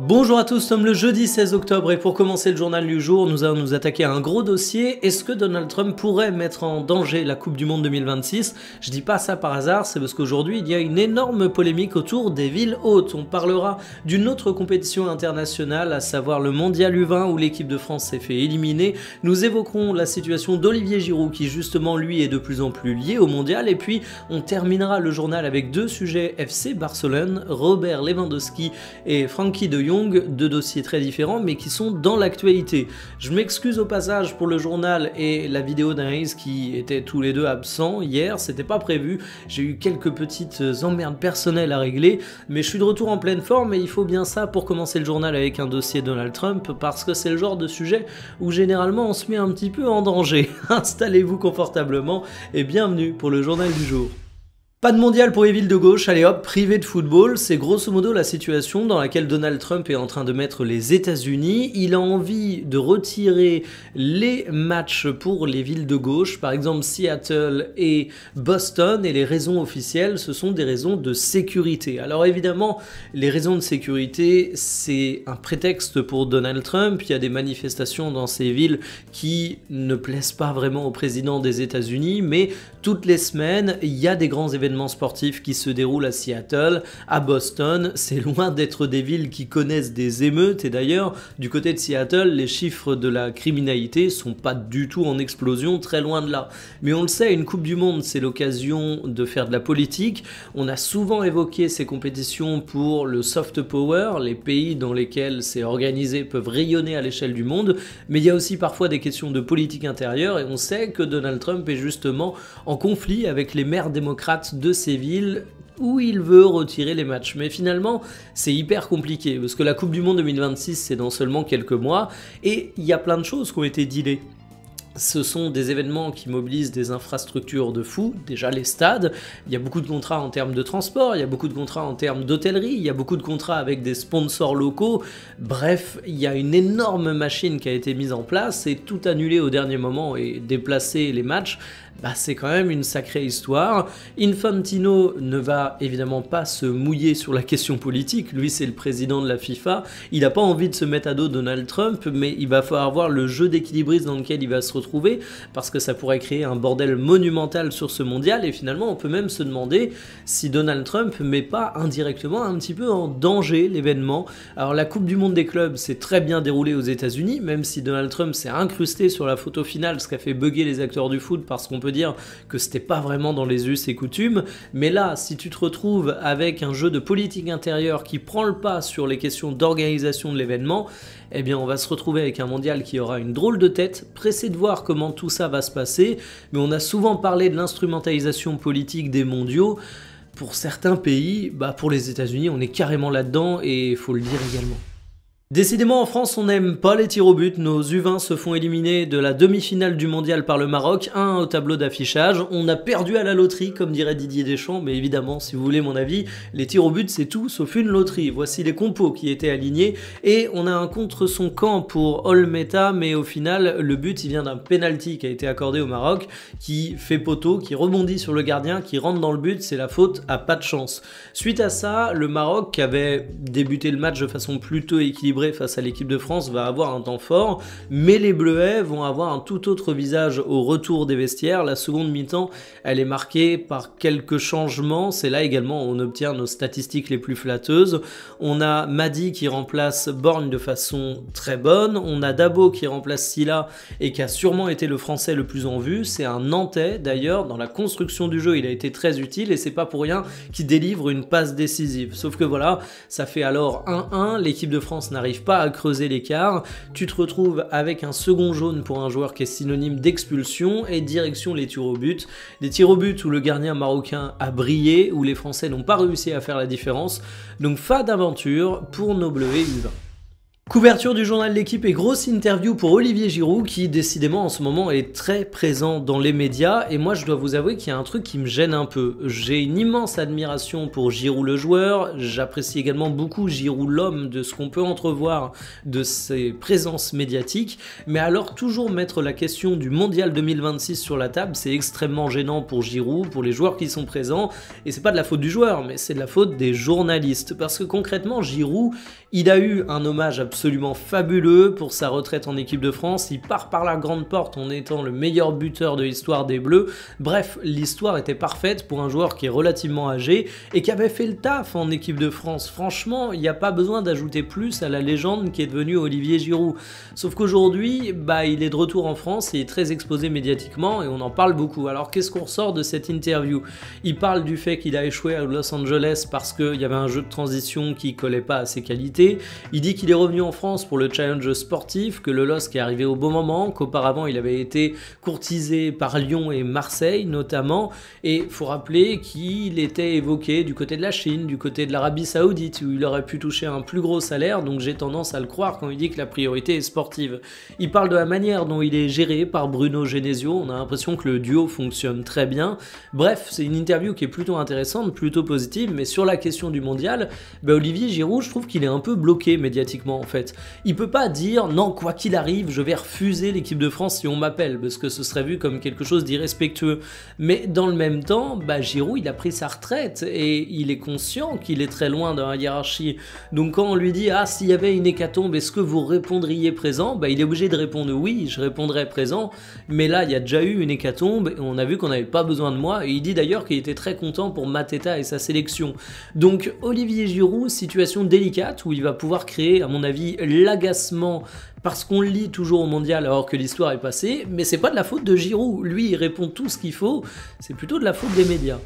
Bonjour à tous, nous sommes le jeudi 16 octobre et pour commencer le journal du jour, nous allons nous attaquer à un gros dossier. Est-ce que Donald Trump pourrait mettre en danger la Coupe du Monde 2026? Je dis pas ça par hasard, c'est parce qu'aujourd'hui il y a une énorme polémique autour des villes hôtes. On parlera d'une autre compétition internationale, à savoir le Mondial U20 où l'équipe de France s'est fait éliminer. Nous évoquerons la situation d'Olivier Giroud qui justement lui est de plus en plus lié au Mondial. Et puis on terminera le journal avec deux sujets FC Barcelone, Robert Lewandowski et Frankie de Jong, deux dossiers très différents mais qui sont dans l'actualité. Je m'excuse au passage pour le journal et la vidéo d'analyse qui étaient tous les deux absents hier, c'était pas prévu, j'ai eu quelques petites emmerdes personnelles à régler, mais je suis de retour en pleine forme et il faut bien ça pour commencer le journal avec un dossier Donald Trump parce que c'est le genre de sujet où généralement on se met un petit peu en danger. Installez-vous confortablement et bienvenue pour le journal du jour. Pas de mondial pour les villes de gauche, allez hop, privé de football, c'est grosso modo la situation dans laquelle Donald Trump est en train de mettre les États-Unis. Il a envie de retirer les matchs pour les villes de gauche, par exemple Seattle et Boston, et les raisons officielles, ce sont des raisons de sécurité. Alors évidemment, les raisons de sécurité, c'est un prétexte pour Donald Trump. Il y a des manifestations dans ces villes qui ne plaisent pas vraiment au président des États-Unis, mais toutes les semaines, il y a des grands événements sportifs qui se déroulent à Seattle, à Boston. C'est loin d'être des villes qui connaissent des émeutes et d'ailleurs du côté de Seattle les chiffres de la criminalité sont pas du tout en explosion, très loin de là. Mais on le sait, une Coupe du Monde c'est l'occasion de faire de la politique. On a souvent évoqué ces compétitions pour le soft power, les pays dans lesquels c'est organisé peuvent rayonner à l'échelle du monde, mais il y a aussi parfois des questions de politique intérieure et on sait que Donald Trump est justement en conflit avec les maires démocrates de ces villes où il veut retirer les matchs. Mais finalement, c'est hyper compliqué parce que la Coupe du Monde 2026, c'est dans seulement quelques mois et il y a plein de choses qui ont été dealées. Ce sont des événements qui mobilisent des infrastructures de fou, déjà les stades, il y a beaucoup de contrats en termes de transport, il y a beaucoup de contrats en termes d'hôtellerie, il y a beaucoup de contrats avec des sponsors locaux, bref, il y a une énorme machine qui a été mise en place et tout annuler au dernier moment et déplacer les matchs, bah c'est quand même une sacrée histoire. Infantino ne va évidemment pas se mouiller sur la question politique, lui c'est le président de la FIFA, il n'a pas envie de se mettre à dos Donald Trump, mais il va falloir voir le jeu d'équilibrisme dans lequel il va se retrouver, parce que ça pourrait créer un bordel monumental sur ce mondial, et finalement on peut même se demander si Donald Trump met pas indirectement un petit peu en danger l'événement. Alors la Coupe du Monde des clubs s'est très bien déroulée aux États-Unis, même si Donald Trump s'est incrusté sur la photo finale, ce qui a fait bugger les acteurs du foot, parce qu'on peut dire que c'était pas vraiment dans les us et coutumes, mais là si tu te retrouves avec un jeu de politique intérieure qui prend le pas sur les questions d'organisation de l'événement, eh bien on va se retrouver avec un mondial qui aura une drôle de tête, pressé de voir comment tout ça va se passer, mais on a souvent parlé de l'instrumentalisation politique des mondiaux. Pour certains pays, bah pour les États-Unis on est carrément là-dedans et il faut le dire également. Décidément en France on n'aime pas les tirs au but, nos U20 se font éliminer de la demi-finale du mondial par le Maroc, 1 au tableau d'affichage, on a perdu à la loterie comme dirait Didier Deschamps, mais évidemment si vous voulez mon avis, les tirs au but c'est tout sauf une loterie, voici les compos qui étaient alignés et on a un contre son camp pour Olmeta, mais au final le but il vient d'un penalty qui a été accordé au Maroc, qui fait poteau, qui rebondit sur le gardien, qui rentre dans le but, c'est la faute à pas de chance. Suite à ça, le Maroc qui avait débuté le match de façon plutôt équilibrée face à l'équipe de France va avoir un temps fort, mais les Bleuets vont avoir un tout autre visage au retour des vestiaires. La seconde mi-temps, elle est marquée par quelques changements, c'est là également où on obtient nos statistiques les plus flatteuses. On a Madi qui remplace Borgne de façon très bonne, on a Dabo qui remplace Silla et qui a sûrement été le Français le plus en vue, c'est un Nantais d'ailleurs, dans la construction du jeu il a été très utile et c'est pas pour rien qu'il délivre une passe décisive. Sauf que voilà, ça fait alors 1-1, l'équipe de France n'arrive pas à creuser l'écart, tu te retrouves avec un second jaune pour un joueur qui est synonyme d'expulsion et direction les tirs au but. Des tirs au but où le gardien marocain a brillé, où les Français n'ont pas réussi à faire la différence, donc fin d'aventure pour nos Bleus U20. Couverture du journal L'Équipe et grosse interview pour Olivier Giroud qui décidément en ce moment est très présent dans les médias et moi je dois vous avouer qu'il y a un truc qui me gêne un peu. J'ai une immense admiration pour Giroud le joueur, j'apprécie également beaucoup Giroud l'homme de ce qu'on peut entrevoir de ses présences médiatiques, mais alors toujours mettre la question du mondial 2026 sur la table, c'est extrêmement gênant pour Giroud, pour les joueurs qui sont présents et c'est pas de la faute du joueur mais c'est de la faute des journalistes parce que concrètement Giroud il a eu un hommage absolument fabuleux pour sa retraite en équipe de France, il part par la grande porte en étant le meilleur buteur de l'histoire des Bleus, bref, l'histoire était parfaite pour un joueur qui est relativement âgé et qui avait fait le taf en équipe de France. Franchement, il n'y a pas besoin d'ajouter plus à la légende qui est devenue Olivier Giroud. Sauf qu'aujourd'hui, il est de retour en France, il est très exposé médiatiquement et on en parle beaucoup. Alors qu'est-ce qu'on ressort de cette interview? Il parle du fait qu'il a échoué à Los Angeles parce qu'il y avait un jeu de transition qui collait pas à ses qualités. Il dit qu'il est revenu en France pour le challenge sportif, que le LOSC est arrivé au bon moment, qu'auparavant il avait été courtisé par Lyon et Marseille notamment, et il faut rappeler qu'il était évoqué du côté de la Chine, du côté de l'Arabie Saoudite, où il aurait pu toucher un plus gros salaire, donc j'ai tendance à le croire quand il dit que la priorité est sportive. Il parle de la manière dont il est géré par Bruno Genesio, on a l'impression que le duo fonctionne très bien. Bref, c'est une interview qui est plutôt intéressante, plutôt positive, mais sur la question du mondial, Olivier Giroud, je trouve qu'il est un peu bloqué médiatiquement en fait. Il peut pas dire non, quoi qu'il arrive, je vais refuser l'équipe de France si on m'appelle, parce que ce serait vu comme quelque chose d'irrespectueux. Mais dans le même temps, Giroud il a pris sa retraite et il est conscient qu'il est très loin dans la hiérarchie. Donc quand on lui dit ah s'il y avait une hécatombe, est-ce que vous répondriez présent, il est obligé de répondre oui, je répondrais présent. Mais là il y a déjà eu une hécatombe et on a vu qu'on n'avait pas besoin de moi. Et il dit d'ailleurs qu'il était très content pour Mateta et sa sélection. Donc Olivier Giroud, situation délicate où il va pouvoir créer, à mon avis, l'agacement parce qu'on le lit toujours au mondial alors que l'histoire est passée, mais c'est pas de la faute de Giroud, lui il répond tout ce qu'il faut, c'est plutôt de la faute des médias.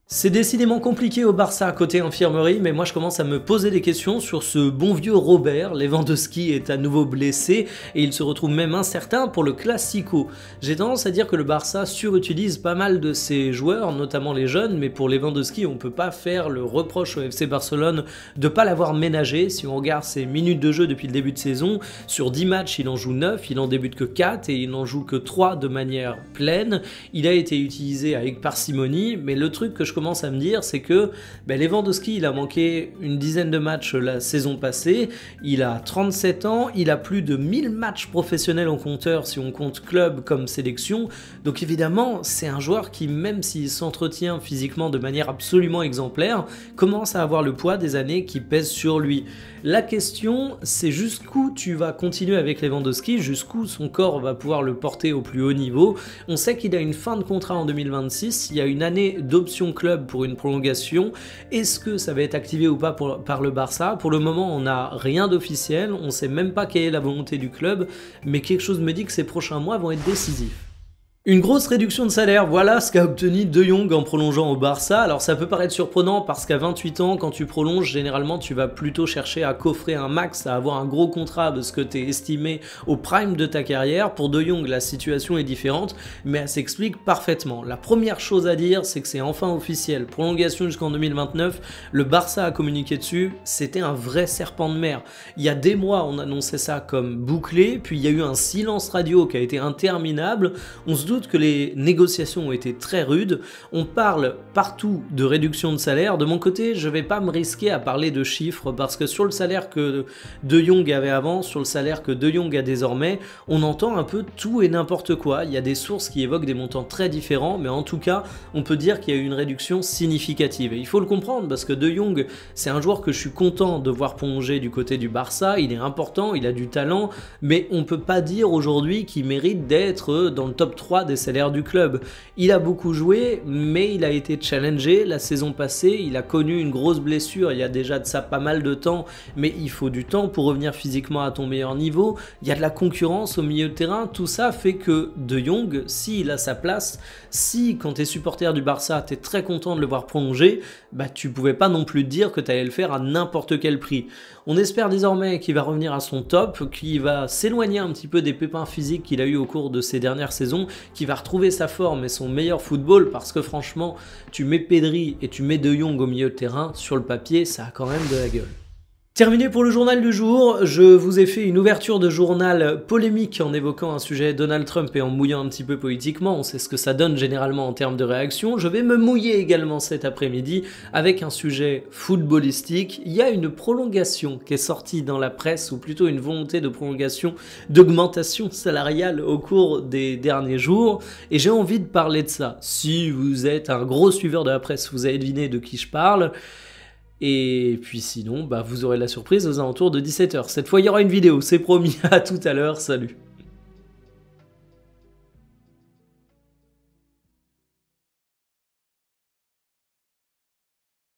C'est décidément compliqué au Barça côté infirmerie, mais moi je commence à me poser des questions sur ce bon vieux Robert. Lewandowski est à nouveau blessé et il se retrouve même incertain pour le Classico. J'ai tendance à dire que le Barça surutilise pas mal de ses joueurs, notamment les jeunes, mais pour Lewandowski on peut pas faire le reproche au FC Barcelone de pas l'avoir ménagé. Si on regarde ses minutes de jeu depuis le début de saison, sur 10 matchs il en joue 9, il en débute que 4 et il en joue que 3 de manière pleine. Il a été utilisé avec parcimonie, mais le truc que je commence à me dire, c'est que Lewandowski, il a manqué une dizaine de matchs la saison passée, il a 37 ans, il a plus de 1000 matchs professionnels en compteur si on compte club comme sélection, donc évidemment c'est un joueur qui, même s'il s'entretient physiquement de manière absolument exemplaire, commence à avoir le poids des années qui pèsent sur lui. La question, c'est jusqu'où tu vas continuer avec Lewandowski, jusqu'où son corps va pouvoir le porter au plus haut niveau. On sait qu'il a une fin de contrat en 2026, il y a une année d'option club pour une prolongation. Est-ce que ça va être activé ou pas par le Barça? Pour le moment, on n'a rien d'officiel, on ne sait même pas quelle est la volonté du club, mais quelque chose me dit que ces prochains mois vont être décisifs. Une grosse réduction de salaire, voilà ce qu'a obtenu De Jong en prolongeant au Barça. Alors ça peut paraître surprenant parce qu'à 28 ans, quand tu prolonges, généralement tu vas plutôt chercher à coffrer un max, à avoir un gros contrat parce que tu es estimé au prime de ta carrière. Pour De Jong, la situation est différente, mais elle s'explique parfaitement. La première chose à dire, c'est que c'est enfin officiel. Prolongation jusqu'en 2029, le Barça a communiqué dessus, c'était un vrai serpent de mer. Il y a des mois, on annonçait ça comme bouclé, puis il y a eu un silence radio qui a été interminable. On se doute que les négociations ont été très rudes, on parle partout de réduction de salaire. De mon côté, je vais pas me risquer à parler de chiffres parce que sur le salaire que De Jong avait avant, sur le salaire que De Jong a désormais, on entend un peu tout et n'importe quoi. Il y a des sources qui évoquent des montants très différents, mais en tout cas, on peut dire qu'il y a eu une réduction significative. Et il faut le comprendre parce que De Jong, c'est un joueur que je suis content de voir prolonger du côté du Barça, il est important, il a du talent, mais on peut pas dire aujourd'hui qu'il mérite d'être dans le top 3 des salaires du club. Il a beaucoup joué, mais il a été challengé la saison passée, il a connu une grosse blessure il y a déjà de ça pas mal de temps, mais il faut du temps pour revenir physiquement à ton meilleur niveau, il y a de la concurrence au milieu de terrain, tout ça fait que De Jong, s'il a sa place, si quand tu es supporter du Barça, tu es très content de le voir prolonger, tu pouvais pas non plus dire que tu allais le faire à n'importe quel prix. On espère désormais qu'il va revenir à son top, qu'il va s'éloigner un petit peu des pépins physiques qu'il a eu au cours de ces dernières saisons, qu'il va retrouver sa forme et son meilleur football, parce que franchement, tu mets Pedri et tu mets De Jong au milieu de terrain, sur le papier, ça a quand même de la gueule. Terminé pour le journal du jour, je vous ai fait une ouverture de journal polémique en évoquant un sujet Donald Trump et en mouillant un petit peu politiquement, on sait ce que ça donne généralement en termes de réaction. Je vais me mouiller également cet après-midi avec un sujet footballistique. Il y a une prolongation qui est sortie dans la presse, ou plutôt une volonté de prolongation, d'augmentation salariale au cours des derniers jours, et j'ai envie de parler de ça. Si vous êtes un gros suiveur de la presse, vous avez deviné de qui je parle. Et puis sinon, vous aurez la surprise aux alentours de 17 h. Cette fois, il y aura une vidéo, c'est promis. À tout à l'heure, salut.